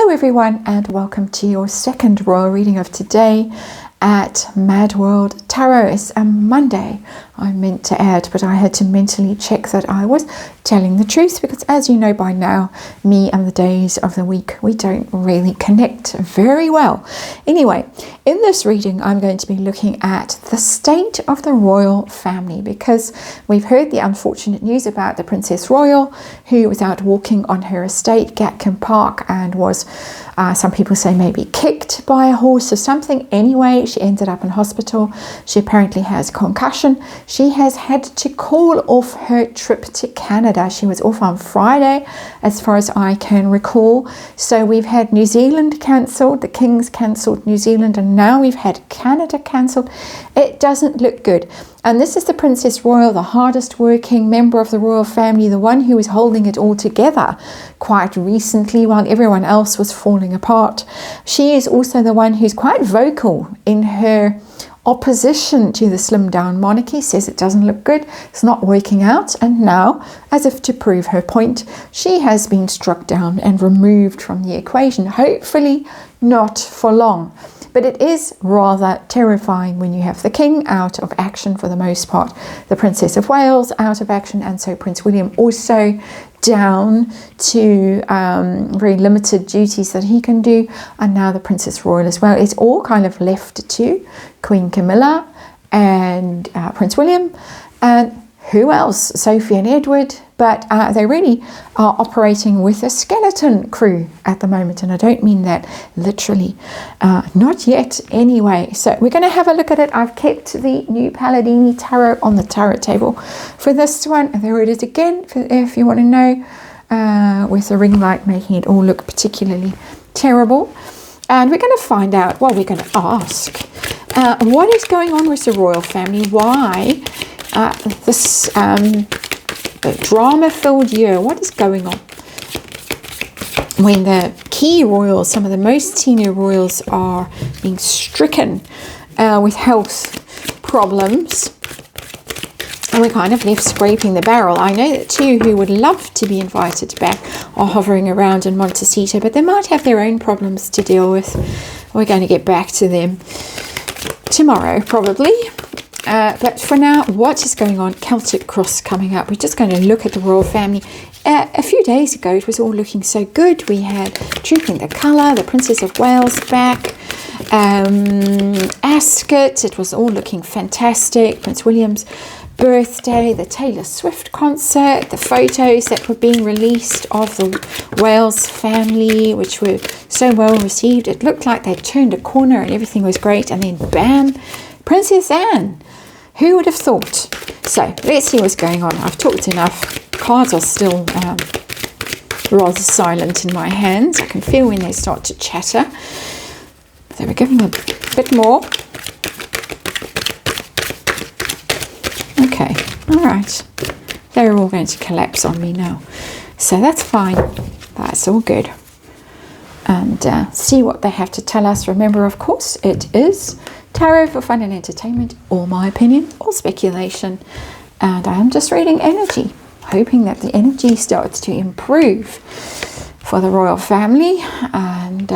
Hello everyone, and welcome to your second royal reading of today at MadWorldTarot. It's a Monday, I meant to add, but I had to mentally check that I was telling the truth, because as you know by now, me and the days of the week, we don't really connect very well. Anyway, in this reading, I'm going to be looking at the state of the royal family, because we've heard the unfortunate news about the Princess Royal, who was out walking on her estate, Gatcombe Park, and was, some people say, maybe kicked by a horse or something. Anyway, she ended up in hospital. She apparently has concussion. She has had to call off her trip to Canada. She was off on Friday, as far as I can recall. So we've had New Zealand cancelled, the King's cancelled New Zealand, and now we've had Canada cancelled. It doesn't look good. And this is the Princess Royal, the hardest working member of the royal family, the one who was holding it all together quite recently while everyone else was falling apart. She is also the one who's quite vocal in her opposition to the slimmed down monarchy, says it doesn't look good, it's not working out, and now, as if to prove her point, she has been struck down and removed from the equation. Hopefully not for long. But it is rather terrifying when you have the King out of action for the most part, the Princess of Wales out of action, and so Prince William also down to very limited duties that he can do, and now the Princess Royal as well. It's all kind of left to Queen Camilla and Prince William, and who else? Sophie and Edward. But they really are operating with a skeleton crew at the moment, and I don't mean that literally, not yet anyway. So we're going to have a look at it. I've kept the new Palladini Tarot on the tarot table for this one. There it is again, if you want to know, with the ring light making it all look particularly terrible. And we're going to find out, well, we're going to ask, what is going on with the royal family? Why this drama-filled year? What is going on when the key royals, some of the most senior royals, are being stricken with health problems, and we're kind of left scraping the barrel? I know that two who would love to be invited back are hovering around in Montecito, but they might have their own problems to deal with. We're going to get back to them tomorrow probably. But for now, what is going on? Celtic Cross coming up. We're just going to look at the royal family. A few days ago, it was all looking so good. We had Trooping the Colour, the Princess of Wales back, Ascot. It was all looking fantastic. Prince William's birthday, the Taylor Swift concert, the photos that were being released of the Wales family, which were so well received. It looked like they turned a corner and everything was great. And then bam, Princess Anne. Who would have thought? So let's see what's going on. I've talked enough. Cards are still rather silent in my hands. I can feel when they start to chatter. So we're giving a bit more. Okay, all right. They're all going to collapse on me now. So that's fine. That's all good. And see what they have to tell us. Remember, of course, it is tarot for fun and entertainment, all my opinion, all speculation, and I am just reading energy, hoping that the energy starts to improve for the royal family. And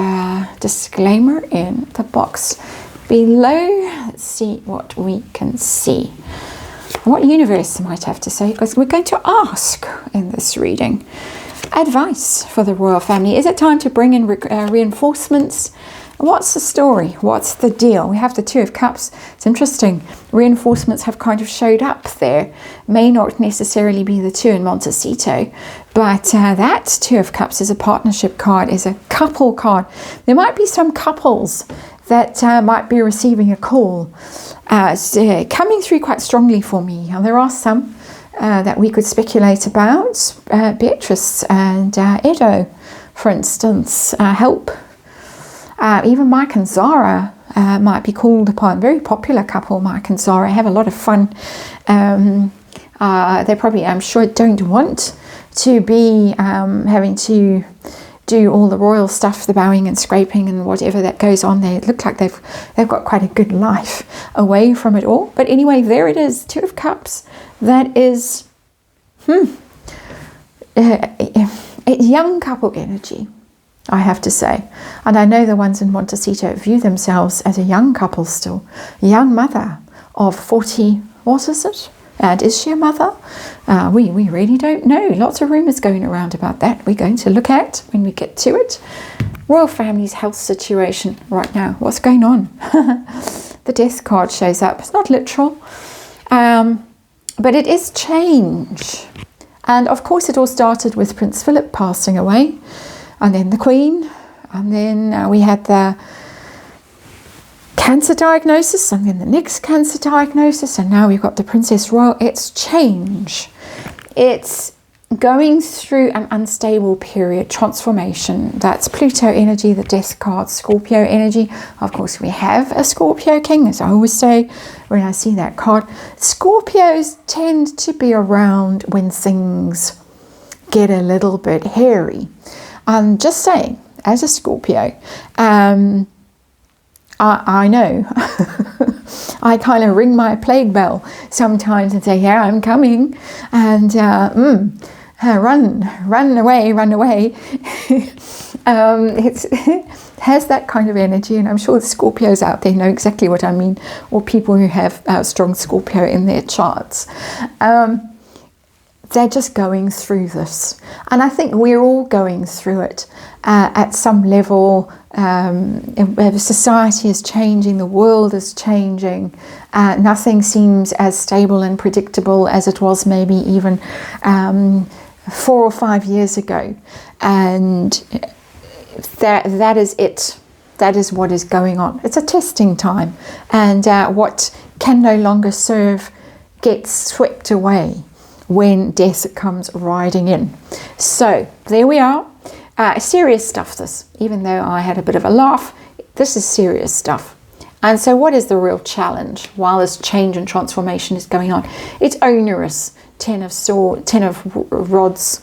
disclaimer in the box below. Let's see what we can see, what universe might have to say, because we're going to ask in this reading advice for the royal family. Is it time to bring in reinforcements? What's the story? What's the deal? We have the Two of Cups. It's interesting. Reinforcements have kind of showed up there. May not necessarily be the two in Montecito, but that Two of Cups is a partnership card, is a couple card. There might be some couples that might be receiving a call. Coming through quite strongly for me. And there are some that we could speculate about. Beatrice and Edo, for instance, help. Even Mike and Zara might be called upon. Very popular couple, Mike and Zara, have a lot of fun. They probably, I'm sure, don't want to be having to do all the royal stuff, the bowing and scraping and whatever that goes on there. It looks like they've got quite a good life away from it all. But anyway, there it is, Two of Cups. That is a young couple energy. I have to say. And I know the ones in Montecito view themselves as a young couple still, a young mother of 40, what is it? And is she a mother? We really don't know. Lots of rumours going around about that. We're going to look at when we get to it. Royal family's health situation right now. What's going on? The death card shows up. It's not literal, but it is change. And of course, it all started with Prince Philip passing away, and then the Queen, and then we had the cancer diagnosis, and then the next cancer diagnosis, and now we've got the Princess Royal. It's change. It's going through an unstable period, transformation. That's Pluto energy, the death card, Scorpio energy. Of course, we have a Scorpio king, as I always say when I see that card. Scorpios tend to be around when things get a little bit hairy. I'm just saying, as a Scorpio, I know. I kind of ring my plague bell sometimes and say, yeah, I'm coming. And run away. It has that kind of energy, and I'm sure the Scorpios out there know exactly what I mean, or people who have strong Scorpio in their charts. They're just going through this, and I think we're all going through it at some level. Society is changing, the world is changing. Nothing seems as stable and predictable as it was maybe even 4 or 5 years ago, and that is it. That is what is going on. It's a testing time, and what can no longer serve gets swept away when death comes riding in. So there we are. Serious stuff, this. Even though I had a bit of a laugh, this is serious stuff. And so what is the real challenge while this change and transformation is going on? It's onerous. 10 of rods.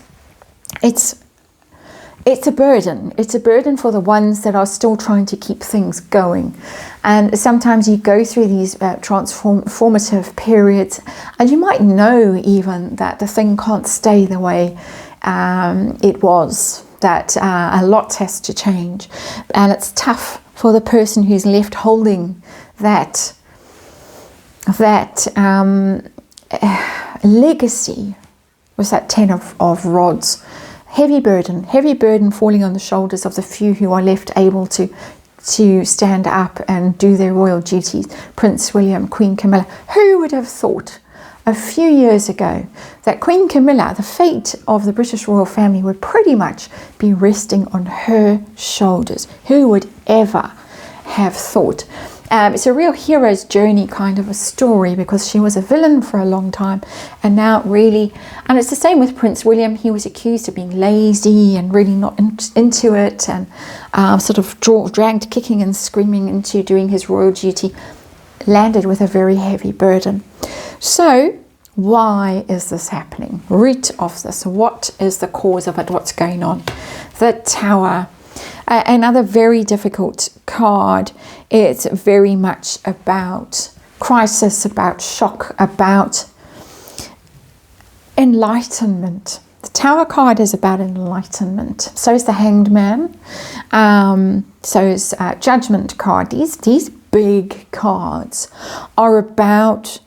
It's a burden. It's a burden for the ones that are still trying to keep things going. And sometimes you go through these transformative periods, and you might know even that the thing can't stay the way it was, that a lot has to change. And it's tough for the person who's left holding that legacy, was that 10 of rods. Heavy burden falling on the shoulders of the few who are left able to stand up and do their royal duties. Prince William, Queen Camilla. Who would have thought a few years ago that Queen Camilla, the fate of the British royal family, would pretty much be resting on her shoulders? Who would ever have thought? It's a real hero's journey kind of a story, because she was a villain for a long time, and now really, and it's the same with Prince William. He was accused of being lazy and really not into it, and sort of dragged kicking and screaming into doing his royal duty, landed with a very heavy burden. So why is this happening? Root of this. What is the cause of it? What's going on? The Tower. Another very difficult card. It's very much about crisis, about shock, about enlightenment. The Tower card is about enlightenment. So is the Hanged Man. So is Judgment card. These big cards are about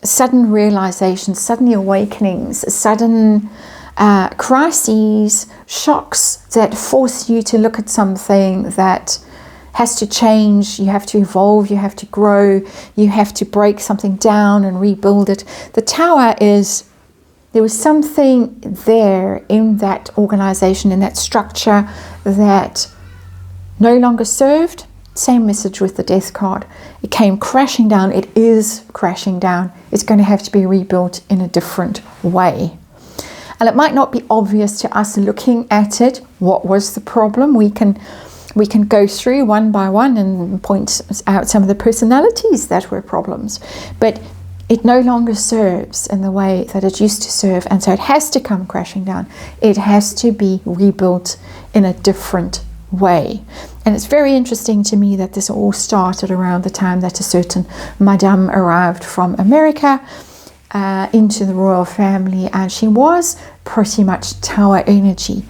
sudden realizations, sudden awakenings, sudden crises, shocks that force you to look at something that has to change. You have to evolve, you have to grow, you have to break something down and rebuild it. The Tower is, there was something there in that organization, in that structure, that no longer served. Same message with the Death card. It came crashing down. It is crashing down. It's going to have to be rebuilt in a different way. And it might not be obvious to us looking at it. What was the problem? We can go through one by one and point out some of the personalities that were problems. But it no longer serves in the way that it used to serve. And so it has to come crashing down. It has to be rebuilt in a different way. And it's very interesting to me that this all started around the time that a certain Madame arrived from America. into the royal family, and she was pretty much Tower energy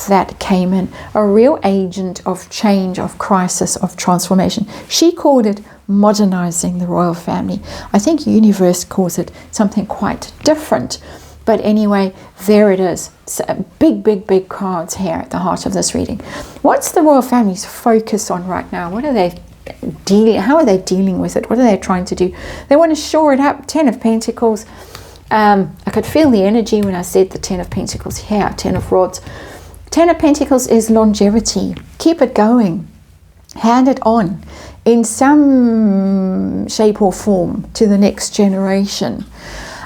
that came in, a real agent of change, of crisis, of transformation. She called it modernizing the royal family. I think universe calls it something quite different, but anyway, there it is. So big cards here at the heart of this reading. What's the royal family's focus on right now? What are they how are they dealing with it? What are they trying to do? They want to shore it up. 10 of Pentacles. I could feel the energy when I said the 10 of Pentacles here. 10 of Rods. 10 of Pentacles is longevity. Keep it going. Hand it on in some shape or form to the next generation.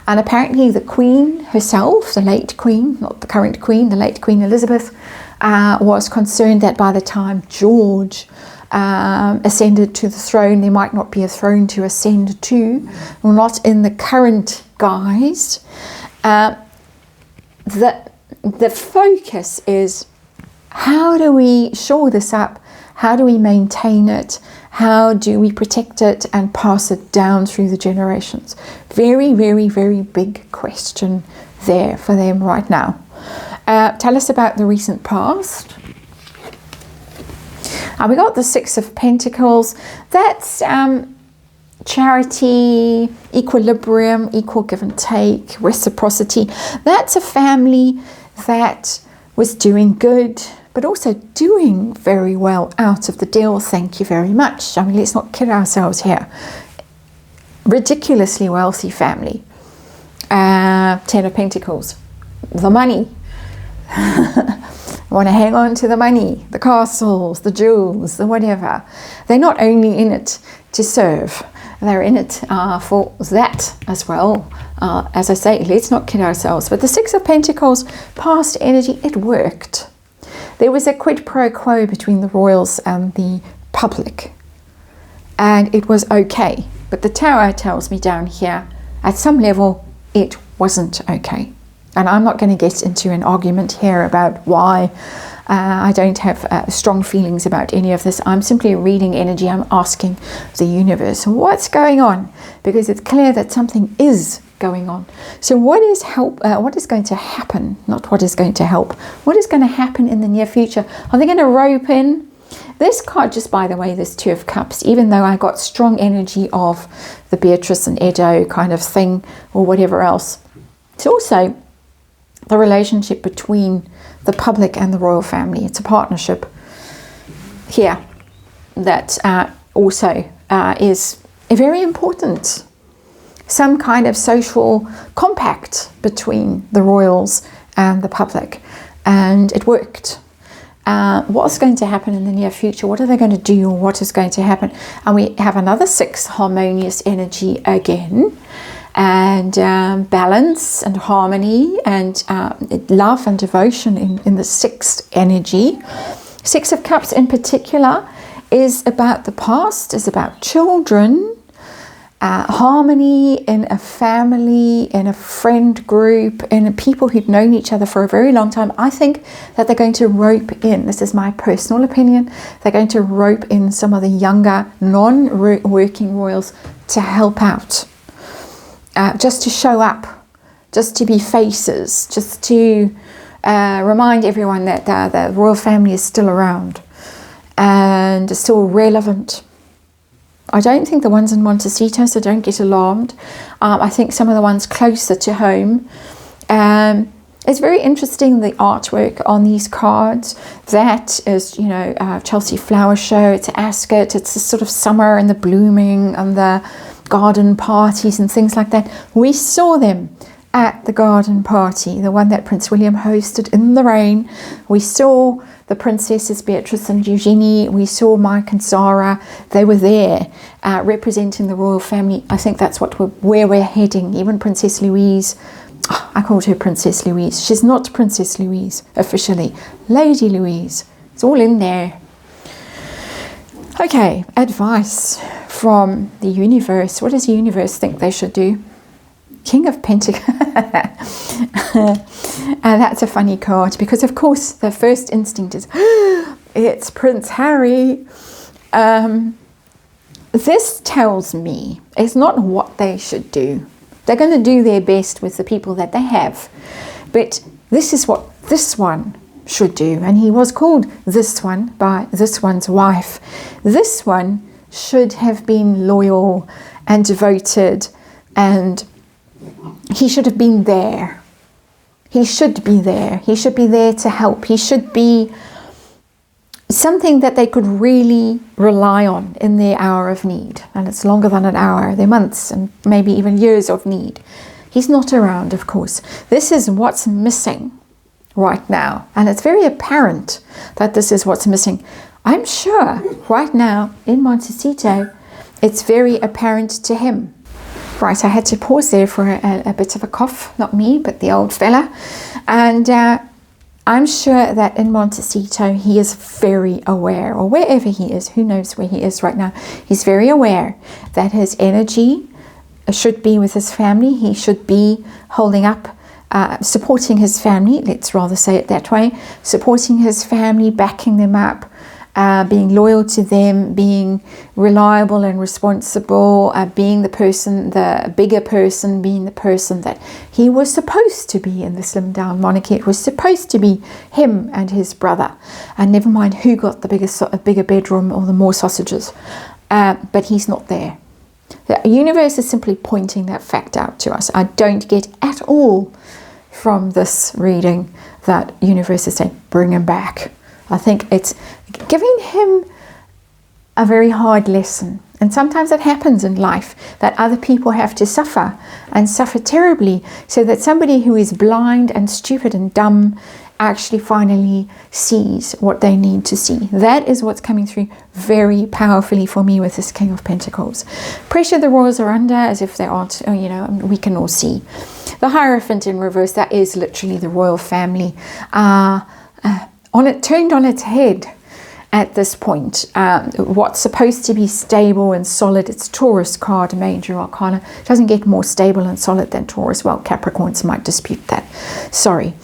And apparently the Queen herself, the late Queen, not the current Queen, the late Queen Elizabeth, was concerned that by the time George ascended to the throne, there might not be a throne to ascend to, or not in the current guise. The focus is, how do we shore this up? How do we maintain it? How do we protect it and pass it down through the generations? Very, very, very big question there for them right now. Tell us about the recent past. We got the 6 of Pentacles. That's charity, equilibrium, equal give and take, reciprocity. That's a family that was doing good, but also doing very well out of the deal. Thank you very much. I mean, let's not kid ourselves here. Ridiculously wealthy family. 10 of Pentacles. The money. Want to hang on to the money, the castles, the jewels, the whatever. They're not only in it to serve, they're in it for that as well. As I say, let's not kid ourselves. But the 6 of Pentacles, past energy, it worked. There was a quid pro quo between the royals and the public, and it was okay. But the Tower tells me down here, at some level, it wasn't okay. And I'm not going to get into an argument here about why. I don't have strong feelings about any of this. I'm simply reading energy. I'm asking the universe, what's going on? Because it's clear that something is going on. So what is going to happen? Not what is going to help. What is going to happen in the near future? Are they going to rope in? This card, just by the way, this 2 of Cups, even though I got strong energy of the Beatrice and Edo kind of thing or whatever else, it's also the relationship between the public and the royal family. It's a partnership here that also is very important. Some kind of social compact between the royals and the public, and it worked. What's going to happen in the near future? What are they going to do, or what is going to happen? And we have another 6, harmonious energy again. And balance and harmony and love and devotion in the 6th energy. 6 of Cups in particular is about the past, is about children, harmony in a family, in a friend group, in people who've known each other for a very long time. I think that they're going to rope in, this is my personal opinion, they're going to rope in some of the younger non-working royals to help out. Just to show up, just to be faces, just to remind everyone that the royal family is still around and is still relevant. I don't think the ones in Montecito, so don't get alarmed. I think some of the ones closer to home. It's very interesting, the artwork on these cards. That is, Chelsea Flower Show, it's Ascot, it's the sort of summer and the blooming and the garden parties and things like that. We saw them at the garden party, the one that Prince William hosted in the rain. We saw the princesses Beatrice and Eugenie. We saw Mike and Sarah. They were there representing the royal family. I think that's where we're heading. Even Princess Louise, I called her Princess Louise. She's not Princess Louise officially. Lady Louise. It's all in there. Okay, advice from the universe. What does the universe think they should do? King of Pentacles. That's a funny card because, of course, the first instinct is, it's Prince Harry. This tells me it's not what they should do. They're going to do their best with the people that they have. But this is what this one should do. And he was called this one by this one's wife. This one should have been loyal and devoted, and he should have been there. He should be there. He should be there to help. He should be something that they could really rely on in their hour of need. And it's longer than an hour. They're months and maybe even years of need. He's not around, of course. This is what's missing right now. And it's very apparent that this is what's missing. I'm sure right now in Montecito, it's very apparent to him. Right, I had to pause there for a bit of a cough. Not me, but the old fella. And I'm sure that in Montecito, he is very aware, or wherever he is, who knows where he is right now, he's very aware that his energy should be with his family. He should be holding up, supporting his family, let's rather say it that way, supporting his family, backing them up, being loyal to them, being reliable and responsible, being the person, the bigger person, being the person that he was supposed to be in the slimmed down monarchy. It was supposed to be him and his brother, and never mind who got the bigger bedroom or the more sausages, but he's not there. The universe is simply pointing that fact out to us. I don't get at all from this reading that universe is saying, bring him back. I think it's giving him a very hard lesson. And sometimes it happens in life that other people have to suffer, and suffer terribly, so that somebody who is blind and stupid and dumb actually finally sees what they need to see. That is what's coming through very powerfully for me with this King of Pentacles. Pressure the royals are under, as if they aren't, we can all see. The Hierophant in reverse, that is literally the royal family. Turned on its head at this point. What's supposed to be stable and solid, it's Taurus card, Major Arcana. It doesn't get more stable and solid than Taurus. Well, Capricorns might dispute that. Sorry.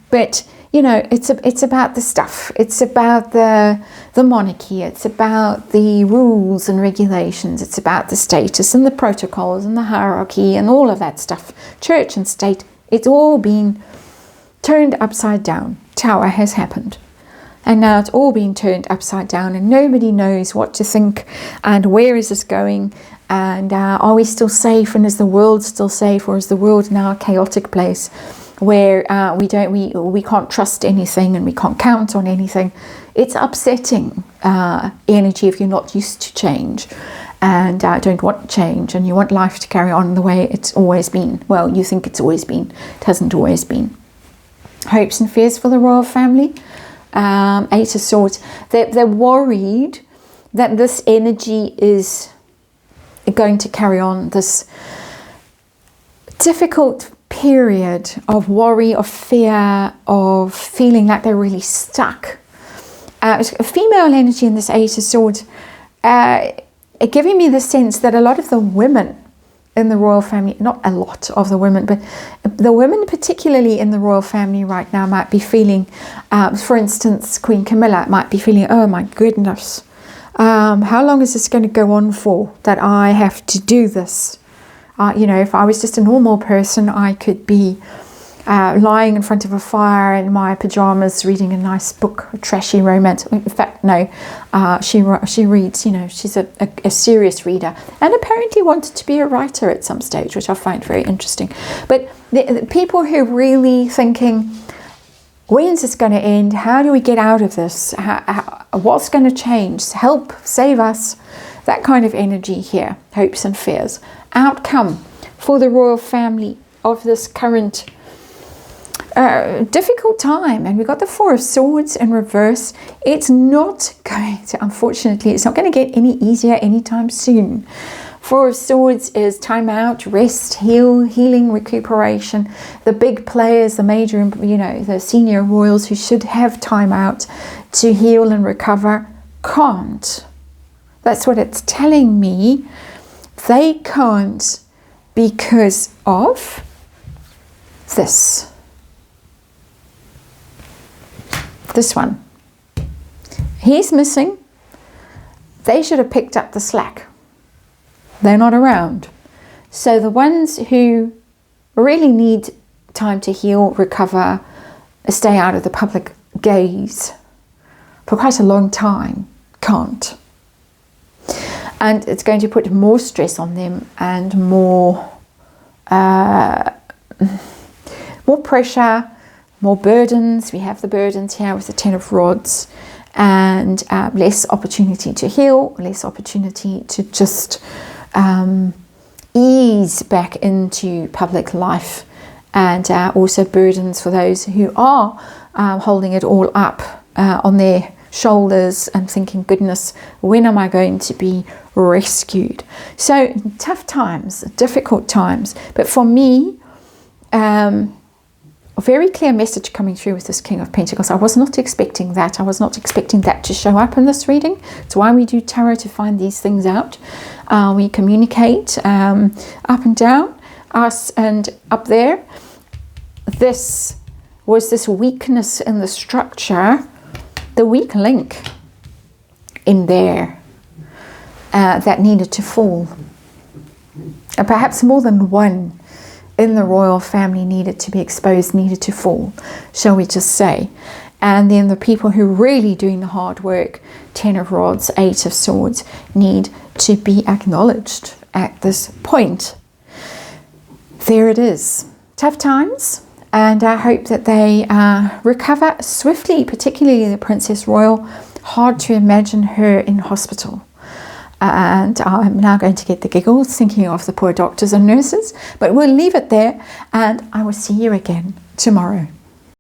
But, it's about the stuff. It's about the monarchy. It's about the rules and regulations. It's about the status and the protocols and the hierarchy and all of that stuff. Church and state, it's all been turned upside down. Tower has happened, and now it's all being turned upside down, and nobody knows what to think and where is this going, and are we still safe, and is the world still safe, or is the world now a chaotic place where we can't trust anything and we can't count on anything. It's upsetting energy if you're not used to change and don't want change, and you want life to carry on the way it's always been. Well, you think it's always been. It hasn't always been. Hopes and fears for the royal family. Eight of Swords. They're worried that this energy is going to carry on, this difficult period of worry, of fear, of feeling like they're really stuck. Female energy in this Eight of Swords, giving me the sense that a lot of the women in the royal family, not a lot of the women, but the women particularly in the royal family right now might be feeling, for instance, Queen Camilla might be feeling, oh my goodness, how long is this going to go on for, that I have to do this? If I was just a normal person, I could be lying in front of a fire in my pajamas reading a nice book, a trashy romance. In fact, no, she reads, she's a serious reader, and apparently wanted to be a writer at some stage, which I find very interesting. But the people who are really thinking, when's this going to end? How do we get out of this? What's going to change? Help, save us. That kind of energy here, hopes and fears. Outcome for the royal family of this current difficult time. And we've got the Four of Swords in reverse. It's not going to, unfortunately, it's not going to get any easier anytime soon. Four of Swords is time out, rest, healing, recuperation. The big players, the major, the senior royals who should have time out to heal and recover, can't. That's what it's telling me. They can't because of this. This one. He's missing. They should have picked up the slack. They're not around. So the ones who really need time to heal, recover, stay out of the public gaze for quite a long time can't. And it's going to put more stress on them and more pressure, more burdens. We have the burdens here with the Ten of Rods, and less opportunity to heal, less opportunity to just ease back into public life, and also burdens for those who are holding it all up on their shoulders and thinking, goodness, when am I going to be rescued? So tough times, difficult times. But for me, a very clear message coming through with this King of Pentacles. I was not expecting that. I was not expecting that to show up in this reading. It's why we do tarot, to find these things out. We communicate up and down, us and up there. This was this weakness in the structure, the weak link in there that needed to fall. And perhaps more than one in the royal family needed to be exposed, needed to fall, shall we just say. And then the people who are really doing the hard work, Ten of Rods, Eight of Swords, need to be acknowledged at this point. There it is. Tough times. And I hope that they recover swiftly, particularly the Princess Royal. Hard to imagine her in hospital. And I'm now going to get the giggles thinking of the poor doctors and nurses. But we'll leave it there, and I will see you again tomorrow.